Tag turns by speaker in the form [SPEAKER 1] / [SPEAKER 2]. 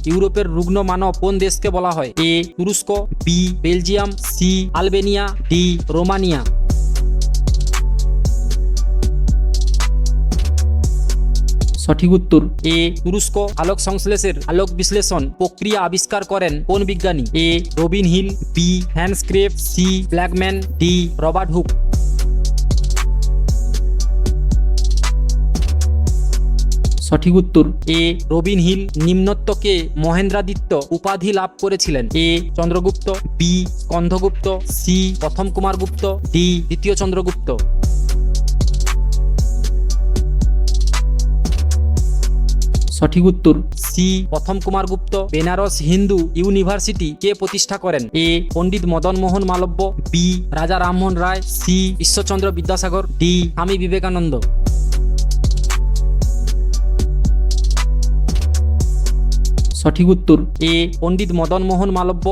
[SPEAKER 1] ইউরোপের রুগ্ন মানব কোন দেশকে বলা হয়? এ তুরস্ক, B Belgium, C Albania, D Romania. সঠিক উত্তর এ তুরস্ক। আলোক সংশ্লেষের আলোক বিশ্লেষণ প্রক্রিয়া আবিষ্কার করেন কোন বিজ্ঞানী? A Robin Hill, B Hans Krebs, C Blackman, D Robert Hooke. সঠিক উত্তর এ রবিন হিল। নিম্নোক্তকে মহেন্দ্রাদিত্য উপাধি লাভ করেছিলেন? এ চন্দ্রগুপ্ত, বি স্কন্ধগুপ্ত, সি প্রথম কুমারগুপ্ত, ডি দ্বিতীয় চন্দ্রগুপ্ত। সঠিক উত্তর সি প্রথম কুমারগুপ্ত। বেনারস হিন্দু ইউনিভার্সিটি কে প্রতিষ্ঠা করেন? এ পণ্ডিত মদন মোহন মালব্য, বি রাজা রামমোহন রায়, সি ঈশ্বরচন্দ্র বিদ্যাসাগর, ডি স্বামী বিবেকানন্দ। সঠিক উত্তর এ পণ্ডিত মদন মোহন মালব্য।